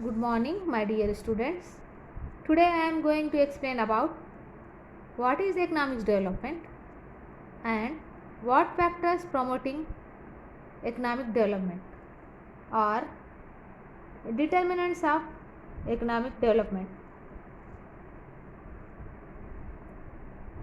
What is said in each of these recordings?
Good morning, my dear students. Today I am going to explain about what is economic development and what factors promoting economic development or determinants of economic development.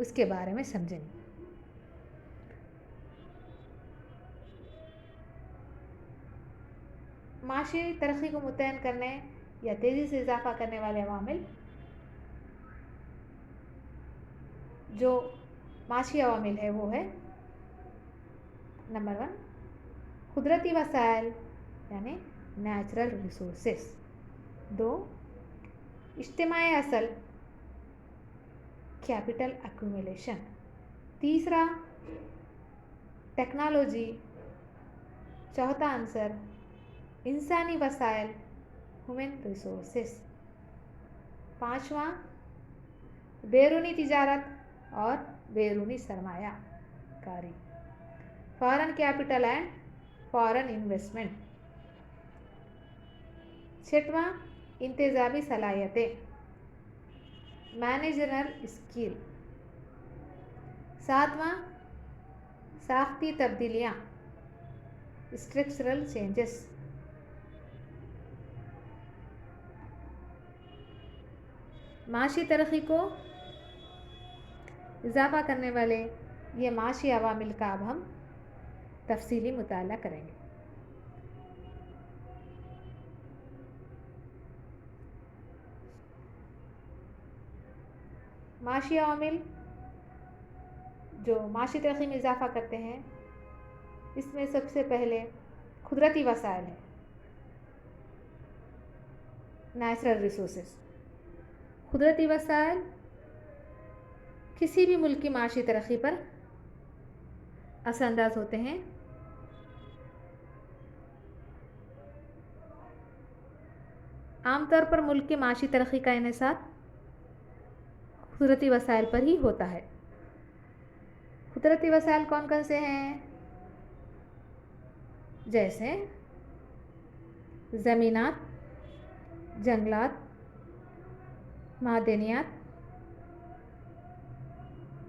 اس کے بارے میں سمجھیں گے۔ معاشی ترقی کو متعین کرنے یا تیزی سے اضافہ کرنے والے عوامل، جو معاشی عوامل ہے وہ ہے نمبر 1 قدرتی وسائل یعنی نیچرل ریسورسز، 2 اجتماعی اصل کیپٹل ایکومولیشن، تیسرا ٹیکنالوجی، چوتھا عنصر انسانی وسائل ہیومن ریسورسز، پانچواں بیرونی تجارت اور بیرونی سرمایہ کاری، foreign capital and foreign investment, چھٹواں انتظامی صلاحیتیں مینیجرل اسکل، ساتواں ساختی تبدیلیاں اسٹرکچرل چینجز، معاشی ترقی کو اضافہ کرنے والے یہ معاشی عوامل کا اب ہم تفصیلی مطالعہ کریں گے۔ معاشی عوامل جو معاشی ترقی میں اضافہ کرتے ہیں، اس میں سب سے پہلے قدرتی وسائل ہے، نیچرل ریسورسز۔ قدرتی وسائل کسی بھی ملک کی معاشی ترقی پر اثر انداز ہوتے ہیں۔ عام طور پر ملک کی معاشی ترقی کا انحصار قدرتی وسائل پر ہی ہوتا ہے۔ قدرتی وسائل کون کون سے ہیں؟ جیسے زمینات، جنگلات، معدنیات،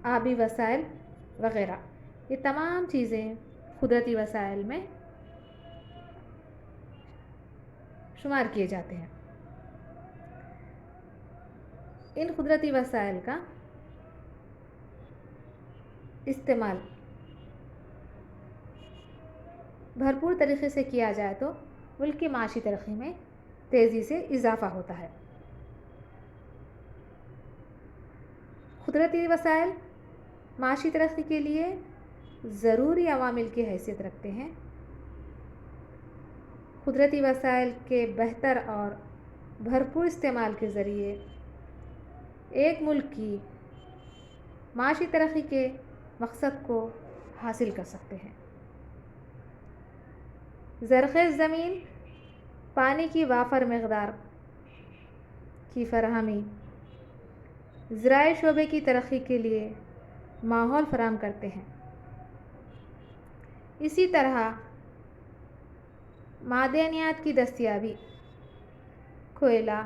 آبی وسائل وغیرہ، یہ تمام چیزیں قدرتی وسائل میں شمار کیے جاتے ہیں۔ ان قدرتی وسائل کا استعمال بھرپور طریقے سے کیا جائے تو ملک کی معاشی ترقی میں تیزی سے اضافہ ہوتا ہے۔ قدرتی وسائل معاشی ترقی کے لیے ضروری عوامل کی حیثیت رکھتے ہیں۔ قدرتی وسائل کے بہتر اور بھرپور استعمال کے ذریعے ایک ملک کی معاشی ترقی کے مقصد کو حاصل کر سکتے ہیں۔ زرخیز زمین، پانی کی وافر مقدار کی فراہمی زرعی شعبے کی ترقی کے لیے ماحول فراہم کرتے ہیں۔ اسی طرح معدنیات کی دستیابی، کوئلہ،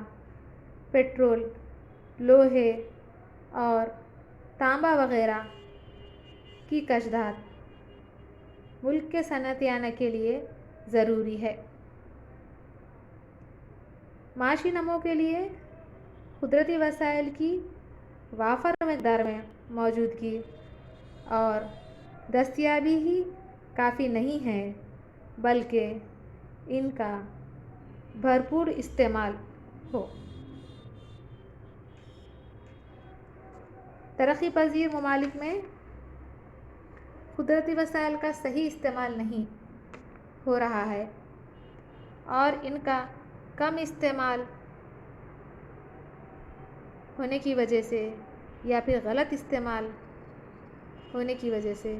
پیٹرول، لوہے اور تانبا وغیرہ کی کشیدات ملک کے صنعتیانہ کے لیے ضروری ہے۔ معاشی نمو کے لیے قدرتی وسائل کی وافر مقدار میں موجودگی اور دستیابی ہی کافی نہیں ہے، بلکہ ان کا بھرپور استعمال ہو۔ ترقی پذیر ممالک میں قدرتی وسائل کا صحیح استعمال نہیں ہو رہا ہے اور ان کا کم استعمال ہونے کی وجہ سے یا پھر غلط استعمال ہونے کی وجہ سے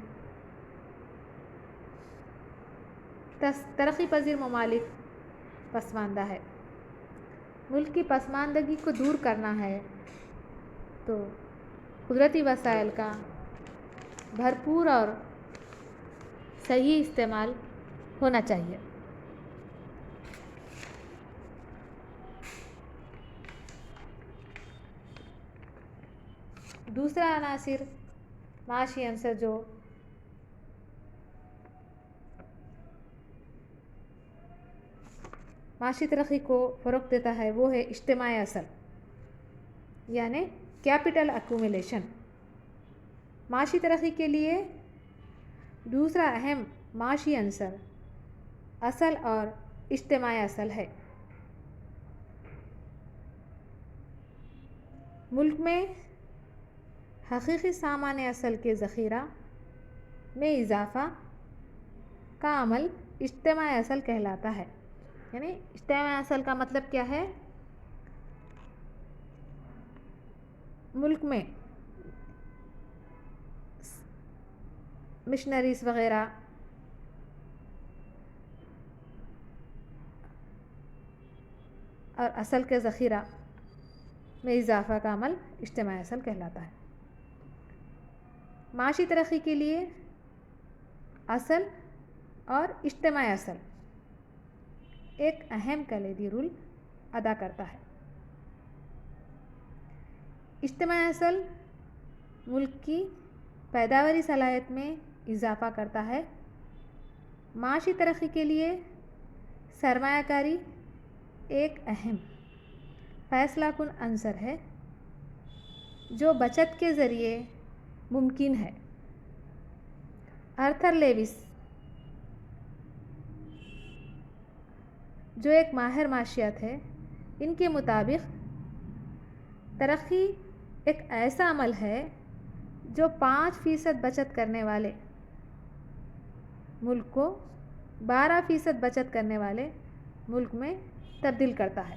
ترقی پذیر ممالک پسماندہ ہے۔ ملک کی پسماندگی کو دور کرنا ہے تو قدرتی وسائل کا بھرپور اور صحیح استعمال ہونا چاہیے۔ دوسرا عنصر معاشی عنصر جو معاشی ترقی کو فروغ دیتا ہے وہ ہے اجتماعی اصل یعنی کیپٹل ایکومولیشن۔ معاشی ترقی کے لیے دوسرا اہم معاشی عنصر اصل اور اجتماعی اصل ہے۔ ملک میں حقیقی سامان اصل کے ذخیرہ میں اضافہ کا عمل اجتماعی اصل کہلاتا ہے۔ یعنی اجتماعی اصل کا مطلب کیا ہے؟ ملک میں مشنریز وغیرہ اور اصل کے ذخیرہ میں اضافہ کا عمل اجتماعی اصل کہلاتا ہے۔ معاشی ترقی کے لیے اصل اور اجتماعی اصل ایک اہم کلیدی رول ادا کرتا ہے۔ اجتماعی اصل ملک کی پیداواری صلاحیت میں اضافہ کرتا ہے۔ معاشی ترقی کے لیے سرمایہ کاری ایک اہم فیصلہ کن عنصر ہے جو بچت کے ذریعے ممکن ہے۔ آرتھر لیوس جو ایک ماہر معاشیات ہے، ان کے مطابق ترقی ایک ایسا عمل ہے جو 5% بچت کرنے والے ملک کو 12% بچت کرنے والے ملک میں تبدیل کرتا ہے۔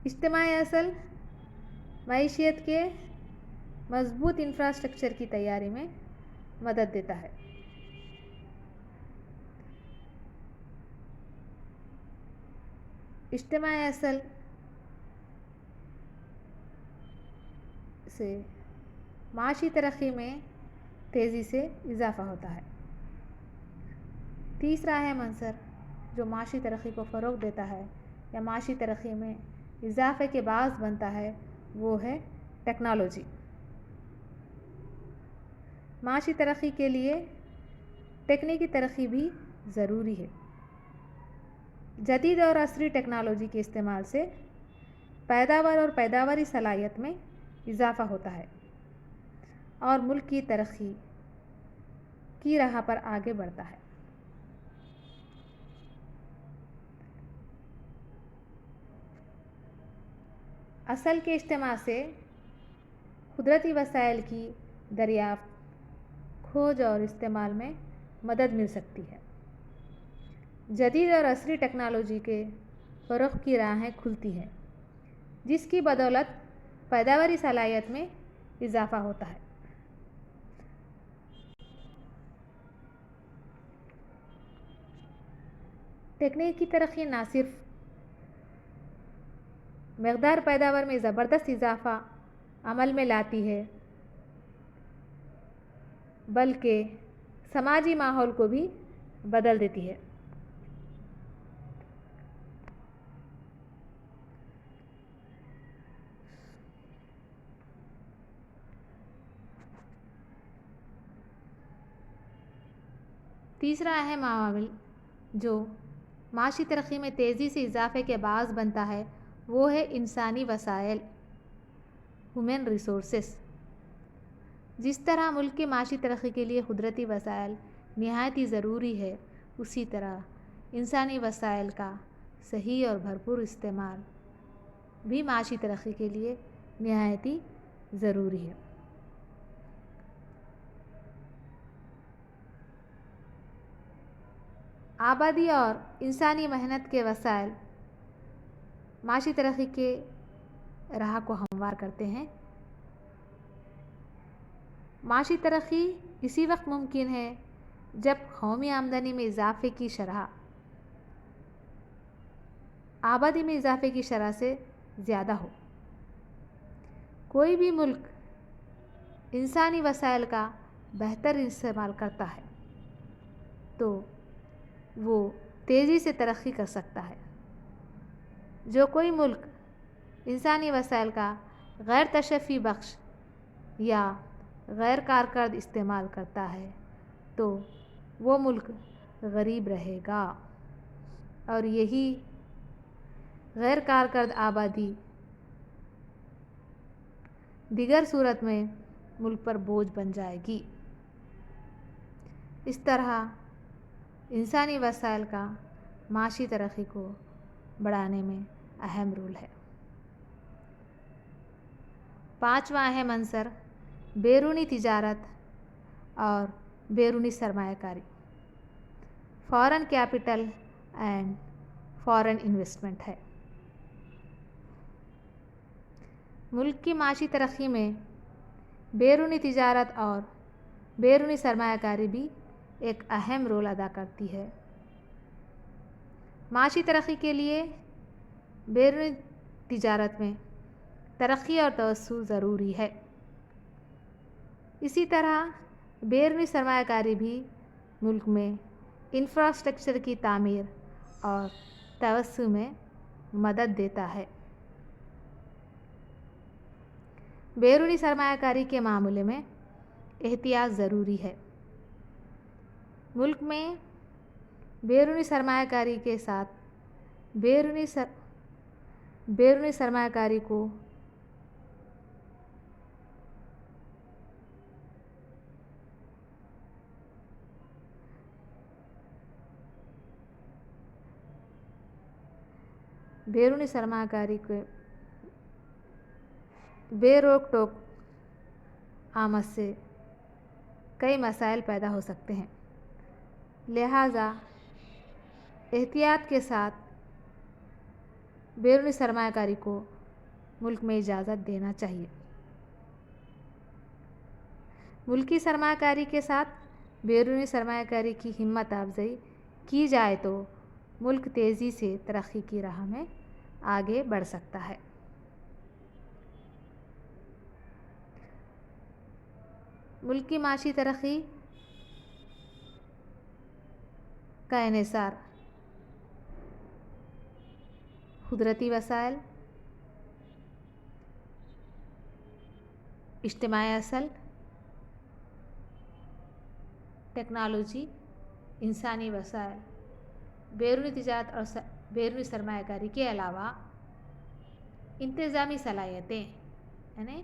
اجتماعی اصل معیشت کے مضبوط انفراسٹرکچر کی تیاری میں مدد دیتا ہے۔ اجتماعی اصل سے معاشی ترقی میں تیزی سے اضافہ ہوتا ہے۔ تیسرا اہم عنصر جو معاشی ترقی کو فروغ دیتا ہے یا معاشی ترقی میں اضافے کے باعث بنتا ہے وہ ہے ٹیکنالوجی۔ معاشی ترقی کے لیے تکنیکی ترقی بھی ضروری ہے۔ جدید اور عصری ٹیکنالوجی کے استعمال سے پیداوار اور پیداواری صلاحیت میں اضافہ ہوتا ہے اور ملک کی ترقی کی راہ پر آگے بڑھتا ہے۔ اصل کے اجتماع سے قدرتی وسائل کی دریافت، کھوج اور استعمال میں مدد مل سکتی ہے۔ جدید اور عصری ٹیکنالوجی کے فروغ کی راہیں کھلتی ہیں جس کی بدولت پیداواری صلاحیت میں اضافہ ہوتا ہے۔ تکنیکی ترقی نہ صرف مقدار پیداوار میں زبردست اضافہ عمل میں لاتی ہے بلکہ سماجی ماحول کو بھی بدل دیتی ہے۔ تیسرا اہم عامل جو معاشی ترقی میں تیزی سے اضافے کے باعث بنتا ہے وہ ہے انسانی وسائل، ہیومن ریسورسز۔ جس طرح ملک کی معاشی ترقی کے لیے قدرتی وسائل نہایت ہی ضروری ہے، اسی طرح انسانی وسائل کا صحیح اور بھرپور استعمال بھی معاشی ترقی کے لیے نہایت ہی ضروری ہے۔ آبادی اور انسانی محنت کے وسائل معاشی ترقی کے راہ کو ہموار کرتے ہیں۔ معاشی ترقی اسی وقت ممکن ہے جب قومی آمدنی میں اضافے کی شرح آبادی میں اضافے کی شرح سے زیادہ ہو۔ کوئی بھی ملک انسانی وسائل کا بہتر استعمال کرتا ہے تو وہ تیزی سے ترقی کر سکتا ہے۔ جو کوئی ملک انسانی وسائل کا غیر تشفی بخش یا غیر کارکرد استعمال کرتا ہے تو وہ ملک غریب رہے گا، اور یہی غیر کارکرد آبادی دیگر صورت میں ملک پر بوجھ بن جائے گی۔ اس طرح انسانی وسائل کا معاشی ترقی کو بڑھانے میں اہم رول ہے۔ پانچواں اہم عنصر بیرونی تجارت اور بیرونی سرمایہ کاری، foreign capital and foreign investment ہے۔ ملک کی معاشی ترقی میں بیرونی تجارت اور بیرونی سرمایہ کاری بھی ایک اہم رول ادا کرتی ہے۔ معاشی ترقی کے لیے بیرونی تجارت میں ترقی اور توسع ضروری ہے۔ اسی طرح بیرونی سرمایہ کاری بھی ملک میں انفراسٹرکچر کی تعمیر اور توسع میں مدد دیتا ہے۔ بیرونی سرمایہ کاری کے معاملے میں احتیاط ضروری ہے۔ ملک میں بیرونی سرمایہ کاری کے ساتھ بیرونی سرمایہ کاری کو بیرونی سرمایہ کاری کے بے روک ٹوک آمد سے کئی مسائل پیدا ہو سکتے ہیں، لہٰذا احتیاط کے ساتھ بیرونی سرمایہ کاری کو ملک میں اجازت دینا چاہیے۔ ملکی سرمایہ کاری کے ساتھ بیرونی سرمایہ کاری کی ہمت افزائی کی جائے تو ملک تیزی سے ترقی کی راہ میں آگے بڑھ سکتا ہے۔ ملک کی معاشی ترقی کا انحصار قدرتی وسائل، اجتماعی اصل، ٹیکنالوجی، انسانی وسائل، بیرونی تجارت اور بیرونی سرمایہ کاری کے علاوہ انتظامی صلاحیتیں یعنی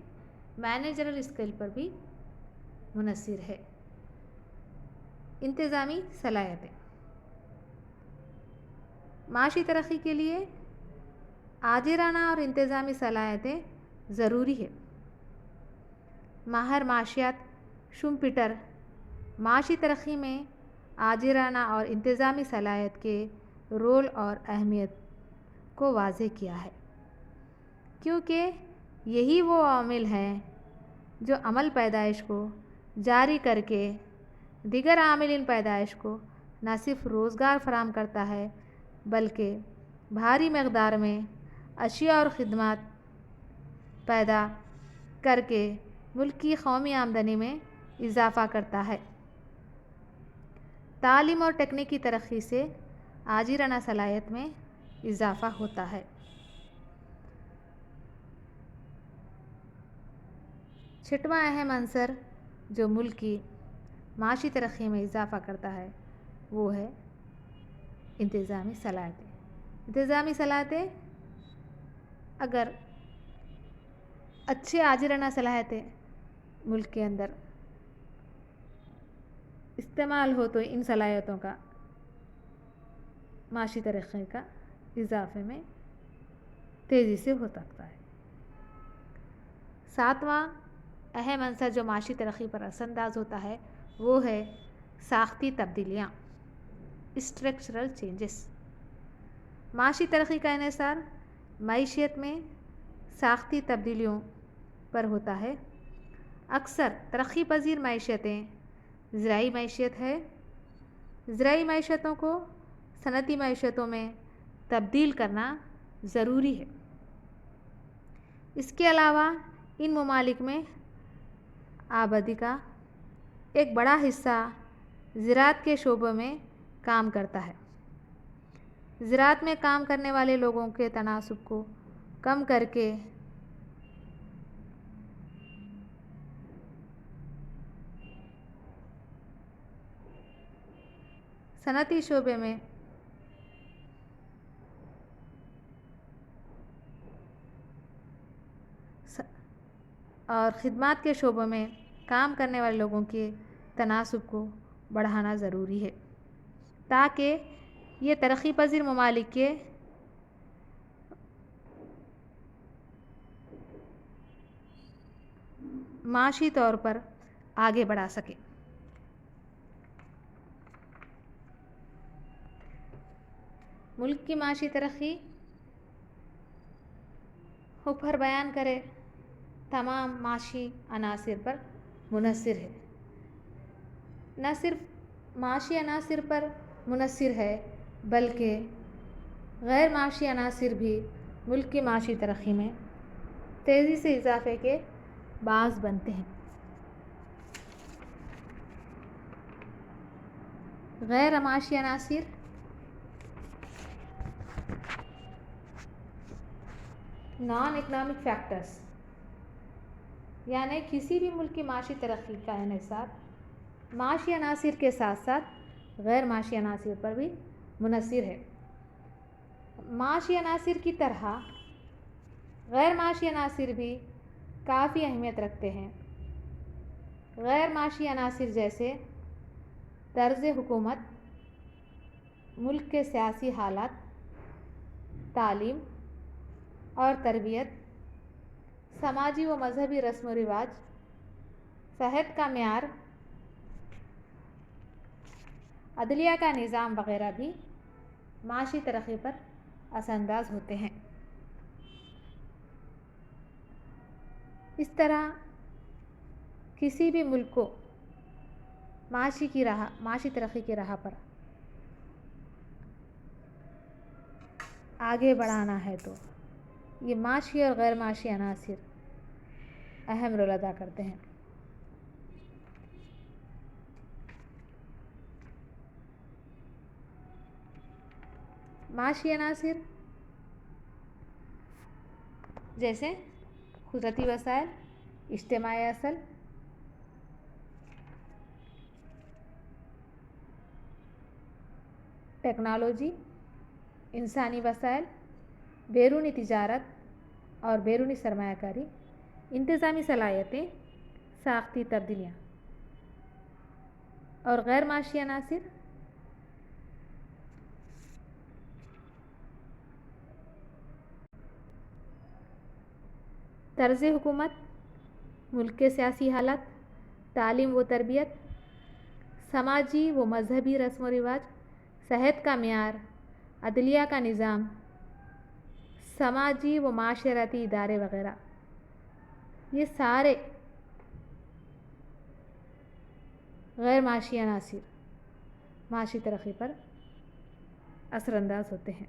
مینیجرل اسکل پر بھی منحصر ہے۔ انتظامی صلاحیتیں معاشی ترقی کے لیے آجرانہ اور انتظامی صلاحیتیں ضروری ہے۔ ماہر معاشیات شومپیٹر معاشی ترقی میں آجرانہ اور انتظامی صلاحیت کے رول اور اہمیت کو واضح کیا ہے، کیونکہ یہی وہ عوامل ہیں جو عمل پیدائش کو جاری کر کے دیگر عاملین پیدائش کو نہ صرف روزگار فراہم کرتا ہے بلکہ بھاری مقدار میں اشیاء اور خدمات پیدا کر کے ملک کی قومی آمدنی میں اضافہ کرتا ہے۔ تعلیم اور تکنیکی ترقی سے آجرانہ صلاحیت میں اضافہ ہوتا ہے۔ چھٹواں اہم عنصر جو ملک کی معاشی ترقی میں اضافہ کرتا ہے وہ ہے انتظامی صلاحیتیں۔ انتظامی صلاحیتیں اگر اچھے آجرانہ صلاحیتیں ملک کے اندر استعمال ہو تو ان صلاحیتوں کا معاشی ترقی کا اضافے میں تیزی سے ہو سکتا ہے۔ ساتواں اہم عنصر جو معاشی ترقی پر اثر انداز ہوتا ہے وہ ہے ساختی تبدیلیاں، اسٹرکچرل چینجز۔ معاشی ترقی کا انحصار معیشت میں ساختی تبدیلیوں پر ہوتا ہے۔ اکثر ترقی پذیر معیشتیں زرعی معیشت ہے۔ زرعی معیشتوں کو صنعتی معیشتوں میں تبدیل کرنا ضروری ہے۔ اس کے علاوہ ان ممالک میں آبادی کا ایک بڑا حصہ زراعت کے شعبوں میں کام کرتا ہے۔ زراعت میں کام کرنے والے لوگوں کے تناسب کو کم کر کے صنعتی شعبے میں اور خدمات کے شعبوں میں کام کرنے والے لوگوں کے تناسب کو بڑھانا ضروری ہے تاکہ یہ ترقی پذیر ممالک کے معاشی طور پر آگے بڑھا سکے۔ ملک کی معاشی ترقی اوپر بیان کرے تمام معاشی عناصر پر منحصر ہے۔ نہ صرف معاشی عناصر پر منحصر ہے بلکہ غیر معاشی عناصر بھی ملک کی معاشی ترقی میں تیزی سے اضافے کے باعث بنتے ہیں۔ غیر معاشی عناصر نان اکنامک فیکٹرز یعنی کسی بھی ملک کی معاشی ترقی کا انحصار معاشی عناصر کے ساتھ ساتھ غیر معاشی عناصر پر بھی منحصر ہے۔ معاشی عناصر کی طرح غیر معاشی عناصر بھی کافی اہمیت رکھتے ہیں۔ غیر معاشی عناصر جیسے طرز حکومت، ملک کے سیاسی حالات، تعلیم اور تربیت، سماجی و مذہبی رسم و رواج، صحت کا معیار، عدلیہ کا نظام وغیرہ بھی معاشی ترقی پر اثر انداز ہوتے ہیں۔ اس طرح کسی بھی ملک کو معاشی ترقی کی راہ پر آگے بڑھانا ہے تو یہ معاشی اور غیر معاشی عناصر اہم رول ادا کرتے ہیں۔ معاشی عناصر جیسے قدرتی وسائل، اجتماعی اصل، ٹیکنالوجی، انسانی وسائل، بیرونی تجارت اور بیرونی سرمایہ کاری، انتظامی صلاحیتیں، ساختی تبدیلیاں اور غیر معاشی عناصر طرز حکومت، ملک کے سیاسی حالات، تعلیم و تربیت، سماجی و مذہبی رسم و رواج، صحت کا معیار، عدلیہ کا نظام، سماجی و معاشرتی ادارے وغیرہ یہ سارے غیر معاشی عناصر معاشی ترقی پر اثر انداز ہوتے ہیں۔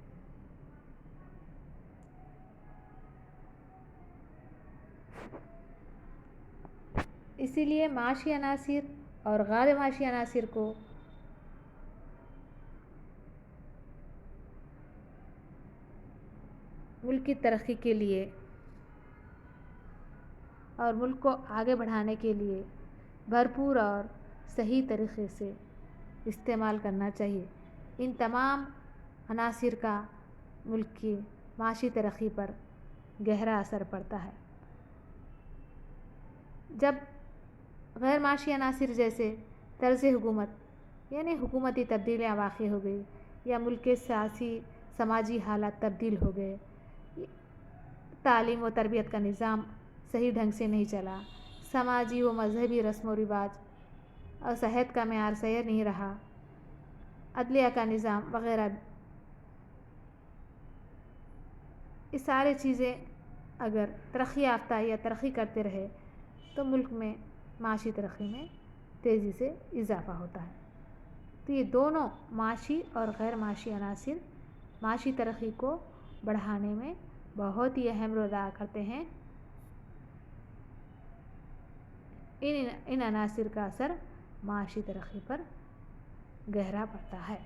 اسی لیے معاشی عناصر اور غیر معاشی عناصر کو ملک کی ترقی کے لیے اور ملک کو آگے بڑھانے کے لیے بھرپور اور صحیح طریقے سے استعمال کرنا چاہیے۔ ان تمام عناصر کا ملک کی معاشی ترقی پر گہرا اثر پڑتا ہے۔ جب غیر معاشی عناصر جیسے طرز حکومت یعنی حکومتی تبدیلیاں واقع ہو گئی یا ملک کے سیاسی سماجی حالات تبدیل ہو گئے، تعلیم و تربیت کا نظام صحیح ڈھنگ سے نہیں چلا، سماجی و مذہبی رسم و رواج اور صحت کا معیار صحیح نہیں رہا، عدلیہ کا نظام وغیرہ، یہ ساری چیزیں اگر ترقی یافتہ یا ترقی کرتے رہے تو ملک میں معاشی ترقی میں تیزی سے اضافہ ہوتا ہے۔ تو یہ دونوں معاشی اور غیر معاشی عناصر معاشی ترقی کو بڑھانے میں بہت ہی اہم رول ادا کرتے ہیں۔ ان عناصر کا اثر معاشی ترقی پر گہرا پڑتا ہے۔